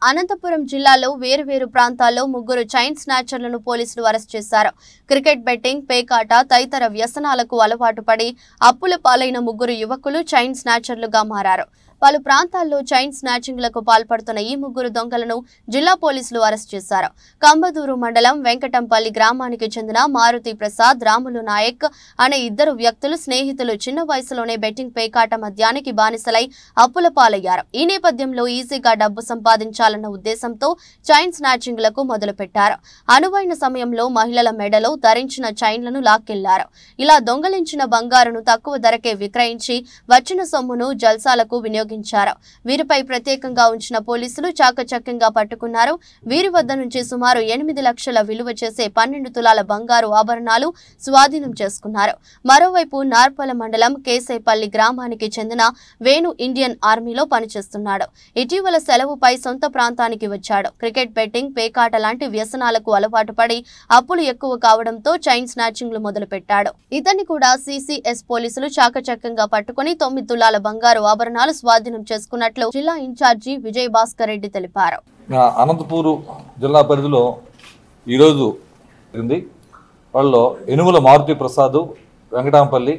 అనంతపురం జిల్లాలో వేర్వేరు ప్రాంతాల్లో ముగ్గురు చైన్ స్నాచర్లను పోలీసులు అరెస్ట్ చేశారు. క్రికెట్ బెట్టింగ్, పేకాట తదితర వ్యసనాలకు అలవాటు పడి అప్పుల పాలైన ముగ్గురు యువకులు చైన్ స్నాచర్లుగా మారారు. పలు ప్రాంతాల్లో చైన్ స్నాచింగ్లకు పాల్పడుతున్న ఈ ముగ్గురు దొంగలను జిల్లా పోలీసులు అరెస్ట్ చేశారు. కంబదూరు మండలం వెంకటంపల్లి గ్రామానికి చెందిన మారుతి ప్రసాద్, రాములు నాయక్ అనే ఇద్దరు వ్యక్తులు స్నేహితులు చిన్న వయసులోనే బెట్టింగ్, పేకాట మద్యానికి బానిసలై అప్పుల పాలయ్యారు. ఈ నేపథ్యంలో ఈజీగా డబ్బు సంపాదించాలన్న ఉద్దేశంతో చైన్ స్నాచింగ్లకు మొదలుపెట్టారు. అనువైన సమయంలో మహిళల మెడలో ధరించిన చైన్లను లాక్కెళ్లారు. ఇలా దొంగలించిన బంగారును తక్కువ ధరకే విక్రయించి వచ్చిన సొమ్మును జల్సాలకు వినియోగించారు. వీరిపై ప్రత్యేకంగా ఉంచిన పోలీసులు చాకచక్యంగా పట్టుకున్నారు. వీరి వద్ద నుంచి సుమారు 8 లక్షల విలువ చేసే 12 తులాల బంగారు ఆభరణాలు స్వాధీనం చేసుకున్నారు. మరోవైపు నార్పల మండలం కేసేపల్లి గ్రామానికి చెందిన వేణు ఇండియన్ ఆర్మీలో పనిచేస్తున్నాడు. ఇటీవల సెలవుపై సొంత ప్రాంతానికి వచ్చాడు. క్రికెట్ బెట్టింగ్, పేకాట లాంటి వ్యసనాలకు అలవాటు పడి అప్పులు ఎక్కువ కావడంతో చైన్ స్నాచింగ్లు మొదలుపెట్టాడు. ఇతన్ని కూడా సిసిఎస్ పోలీసులు చాకచక్యంగా పట్టుకుని 9 తులాల బంగారు ఆభరణాలు స్వాధీనం చేసుకున్నట్లు జిల్లా ఇన్ఛార్జి విజయ్ భాస్కర్ రెడ్డి తెలిపారు. అనంతపూరు జిల్లా పరిధిలో ఈరోజు వాళ్ళు ఎనుముల మారుతి ప్రసాద్, వెంకటాంపల్లి,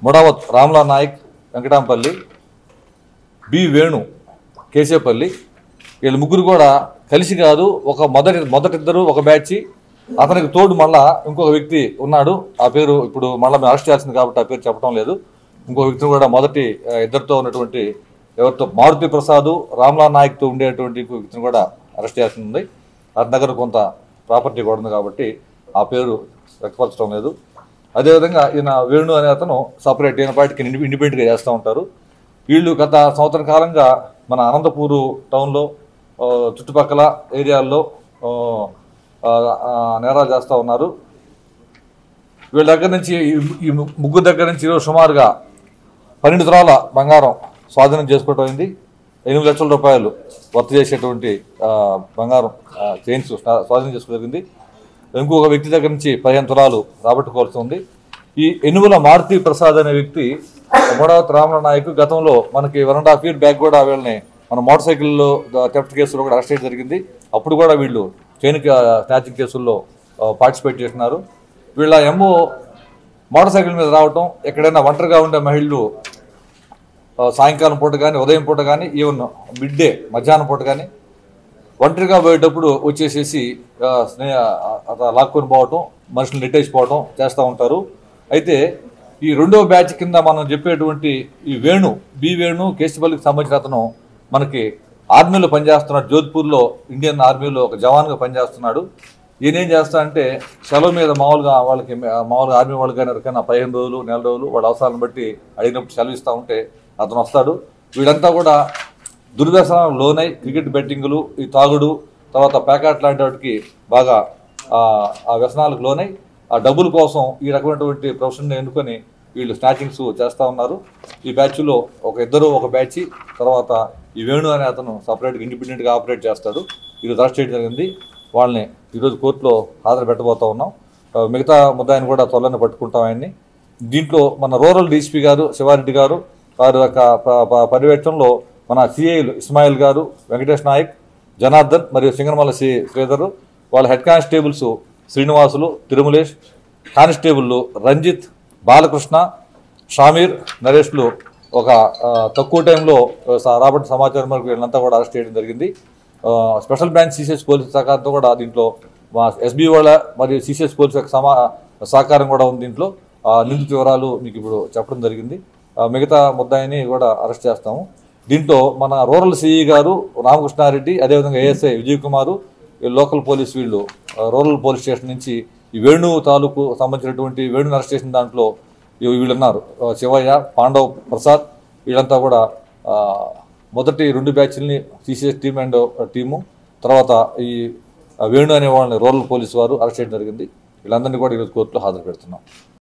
ముడావత్ రామ్లా నాయక్, వెంకటాంపల్లి, బి వేణు, కేసేపల్లి, వీళ్ళు ముగ్గురు కూడా కలిసి కాదు, ఒక మొదటిద్దరు ఒక బ్యాచ్, అతనికి తోడు మళ్ళా ఇంకొక వ్యక్తి ఉన్నాడు. ఆ పేరు ఇప్పుడు మళ్ళీ మేము అరెస్ట్ చేయాల్సింది కాబట్టి ఆ పేరు చెప్పడం లేదు. ఇంకో వ్యక్తిని కూడా మొదటి ఇద్దరితో ఉన్నటువంటి ఎవరితో మారుతి ప్రసాద్, రామ్లా నాయక్తో ఉండేటువంటి ఇంకో వ్యక్తిని కూడా అరెస్ట్ చేయాల్సి ఉంది. అతని దగ్గర కొంత ప్రాపర్టీ కూడా ఉంది కాబట్టి ఆ పేరు వ్యక్తపరచడం లేదు. అదేవిధంగా ఈయన వేణు అనే అతను సపరేట్ ఈయన పార్టీకి ఇండిపెండెంట్గా చేస్తూ ఉంటారు. వీళ్ళు గత సంవత్సర కాలంగా మన అనంతపూరు టౌన్లో చుట్టుపక్కల ఏరియాల్లో నేరాలు చేస్తూ ఉన్నారు. వీళ్ళ దగ్గర నుంచి ఈ ముగ్గురు దగ్గర నుంచి ఈరోజు సుమారుగా 12 తులాల బంగారం స్వాధీనం చేసుకోవటం అయింది. 8 లక్షల రూపాయలు వర్త్ చేసేటువంటి బంగారం చైన్స్ స్వాధీనం చేసుకోవడం జరిగింది. ఇంకొక వ్యక్తి దగ్గర నుంచి 15 తులాలు రాబట్టుకోవాల్సి ఉంది. ఈ ఎనుముల మారుతి ప్రసాద్ అనే వ్యక్తి ముడావత్ రామల నాయక్ గతంలో మనకి 1.5 years బ్యాక్ కూడా వీళ్ళని మన మోటార్ సైకిల్లో థెఫ్ట్ కేసులో కూడా అరెస్ట్ చేయడం జరిగింది. అప్పుడు కూడా వీళ్ళు చైన్ స్నాచింగ్ కేసుల్లో పార్టిసిపేట్ చేస్తున్నారు. వీళ్ళ ఎంఓ మోటార్ సైకిల్ మీద రావటం, ఎక్కడైనా ఒంటరిగా ఉండే మహిళలు సాయంకాలం పూట కానీ, ఉదయం పూట కానీ, ఈవెన్ మిడ్ డే మధ్యాహ్నం పూట కానీ ఒంటరిగా పోయేటప్పుడు వచ్చేసేసి లాక్కొని పోవటం, మనుషులు నెట్టేసిపోవటం చేస్తూ ఉంటారు. అయితే ఈ రెండవ బ్యాచ్ కింద మనం చెప్పేటువంటి ఈ వేణు, బి వేణు, కేశపల్లికి సంబంధించిన అతను మనకి ఆర్మీలో పనిచేస్తున్నాడు. జోధ్పూర్లో ఇండియన్ ఆర్మీలో ఒక జవాన్గా పనిచేస్తున్నాడు. ఈయన ఏం చేస్తా అంటే సెలవు మీద మామూలుగా ఆర్మీ వాళ్ళకి కానీ ఎవరికైనా 15 రోజులు, నెల రోజులు వాళ్ళ అవసరాలను బట్టి అడిగినప్పుడు సెలవు ఇస్తూ ఉంటే అతను వస్తాడు. వీళ్ళంతా కూడా దుర్వ్యసనాలకు లోనై క్రికెట్ బెట్టింగులు, ఈ తాగుడు, తర్వాత ప్యాకెట్ లాంటి వాటికి బాగా ఆ వ్యసనాలకు లోనై ఆ డబ్బుల కోసం ఈ రకమైనటువంటి ప్రొఫెషన్ ఎన్నుకొని వీళ్ళు స్నాచింగ్స్ చేస్తూ ఉన్నారు. ఈ బ్యాచ్లో ఒక బ్యాచ్, తర్వాత ఈ వేణు అనే అతను సపరేట్గా ఇండిపెండెంట్గా ఆపరేట్ చేస్తాడు. ఈరోజు అరెస్ట్ చేయడం జరిగింది. వాళ్ళని ఈరోజు కోర్టులో హాజరు పెట్టబోతూ ఉన్నాం. మిగతా ముద్దాయిని కూడా త్వరలోనే పట్టుకుంటాం ఆయన్ని. దీంట్లో మన రూరల్ డీసీపీ గారు శివారెడ్డి గారు వారి యొక్క పర్యవేక్షణలో మన సిఐలు ఇస్మాయిల్ గారు, వెంకటేష్ నాయక్, జనార్దన్ మరియు సింగనమల్ల శ్రీధర్, వాళ్ళ హెడ్ కానిస్టేబుల్స్ శ్రీనివాసులు, తిరుమలేష్, కానిస్టేబుల్లు రంజిత్, బాలకృష్ణ, షామీర్, నరేష్లు ఒక తక్కువ టైంలో రాబట్టిన సమాచారం మేరకు వీళ్ళంతా కూడా అరెస్ట్ చేయడం జరిగింది. స్పెషల్ బ్రాంచ్ సిసిఎస్ పోలీసు సహకారంతో కూడా దీంట్లో మా ఎస్బీ వాళ్ళ మరియు సిసిఎస్ పోలీసు యొక్క సహకారం కూడా ఉంది. దీంట్లో నిందిత వివరాలు మీకు ఇప్పుడు చెప్పడం జరిగింది. మిగతా ముద్దాయిని కూడా అరెస్ట్ చేస్తాము. దీంట్లో మన రూరల్ సిఈ గారు రామకృష్ణారెడ్డి, అదేవిధంగా ఏఎస్ఐ విజయ్ కుమారు, లోకల్ పోలీస్ వీళ్ళు రూరల్ పోలీస్ స్టేషన్ నుంచి ఈ వేణు తాలూకు సంబంధించినటువంటి వేణు అరెస్ట్ చేసిన దాంట్లో వీళ్ళున్నారు. శివయ్య, పాండవ్, ప్రసాద్, వీళ్ళంతా కూడా మొదటి 2 బ్యాచ్లని సిసిఎస్ టీము, తర్వాత ఈ వేణు అనే వాళ్ళని రూరల్ పోలీసు వారు అరెస్ట్ చేయడం జరిగింది. వీళ్ళందరినీ కూడా ఈరోజు కోర్టులో హాజరు పెడుతున్నాం.